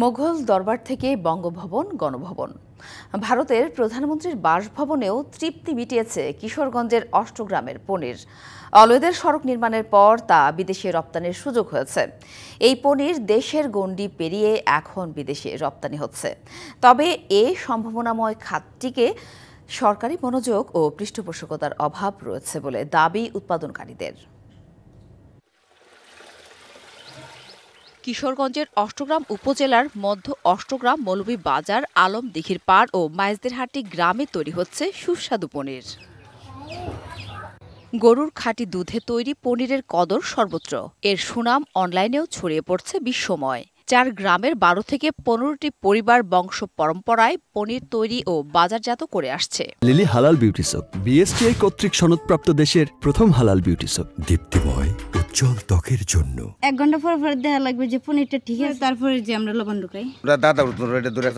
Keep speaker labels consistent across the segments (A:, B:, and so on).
A: মোগল দরবার থেকে বঙ্গভবন গণভবন, ভারতের প্রধানমন্ত্রীর বাসভবনেও তৃপ্তি মিটিয়েছে কিশোরগঞ্জের অষ্টগ্রামের পনির। অলওয়েদের সড়ক নির্মাণের পর তা বিদেশে রপ্তানির সুযোগ হয়েছে। এই পনির দেশের গণ্ডি পেরিয়ে এখন বিদেশে রপ্তানি হচ্ছে। তবে এ সম্ভাবনাময় খাতটিকে সরকারি মনোযোগ ও পৃষ্ঠপোষকতার অভাব রয়েছে বলে দাবি উৎপাদনকারীদের। কিশোরগঞ্জের অষ্টগ্রাম উপজেলার মধ্য অষ্টগ্রাম মৌলভী বাজার আলমদিঘির পাড় ও মাইজদেরহাটি গ্রামে তৈরি হচ্ছে সুস্বাদু পনির। গরুর খাঁটি দুধে তৈরি পনিরের কদর সর্বত্র। এর সুনাম অনলাইনেও ছড়িয়ে পড়ছে বিশ্বময়। 4 গ্রামের 12 থেকে 15টি পরিবার বংশ পরম্পরায় পনির তৈরি ও বাজারজাত করে আসছে।
B: লিলি হালাল বিউটি সোপ, বিএসটিআই কর্তৃক সনদপ্রাপ্ত দেশের প্রথম হালাল বিউটি সোপ।
C: দীপ্তিময় উজ্জ্বল ত্বকের জন্য
D: 1 ঘন্টা পর দেখা লাগবে যে পনিরটা ঠিক আছে, তারপরে যে আমরা লবণ ঢুকাই।
E: দাদা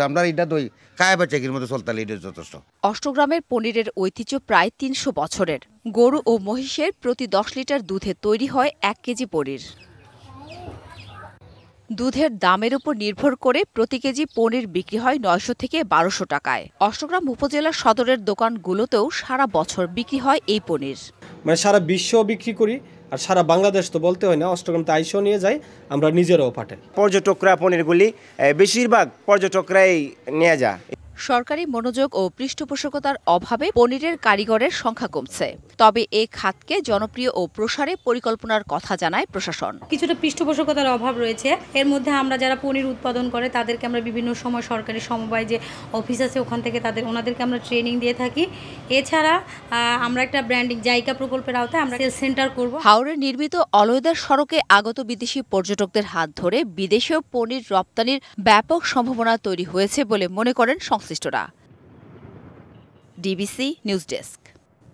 E: আমরা এটা দই খায় বাচ্চাকির মতো চলতালে এটা যথেষ্ট।
A: অষ্টগ্রামের পনিরের ঐতিহ্য প্রায় 300 বছরের। গরু ও মহিষের প্রতি 10 লিটার দুধে তৈরি হয় 1 কেজি পনির। দুধের দামের উপর নির্ভর করে প্রতি কেজি পনির বিক্রি হয় 900 থেকে 1200 টাকায়। অষ্টগ্রাম উপজেলার সদরের দোকানগুলোতেও সারা বছর বিক্রি হয় এই পনির।
F: মানে সারা বিশ্ব বিক্রি করি, আর সারা বাংলাদেশ তো বলতে হয় না, অষ্টগ্রাম তো আইসও নিয়ে যাই, আমরা নিজেরাও পাঠাই।
E: পর্যটকরা পনিরগুলি বেশিরভাগ পর্যটকরাই নিয়ে যায়।
A: সরকারি মনোযোগ ও পৃষ্ঠপোষকতার অভাবে পনিরের কারিগরের সংখ্যা কমছে। তবে এই খাতকে জনপ্রিয় ও প্রসারে পরিকল্পনার কথা জানায় প্রশাসন।
G: কিছুটা পৃষ্ঠপোষকতার অভাব রয়েছে। এর মধ্যে আমরা যারা পনির উৎপাদন করে তাদেরকে আমরা বিভিন্ন সময় সরকারি সমবায় যে অফিস আছে ওখান থেকে ওনাদেরকে আমরা ট্রেনিং দিয়ে থাকি। এছাড়া আমরা একটা ব্র্যান্ডিং জায়গা প্রকল্পের আওতায় আমরা সেল সেন্টার করব।
A: হাওড়ে নির্মিত অলওয়েদার সড়কে আগত বিদেশি পর্যটকদের হাত ধরে বিদেশেও পনির রপ্তানির ব্যাপক সম্ভাবনা তৈরি হয়েছে বলে মনে করেন সংশ্লিষ্টরা। DBC news desk.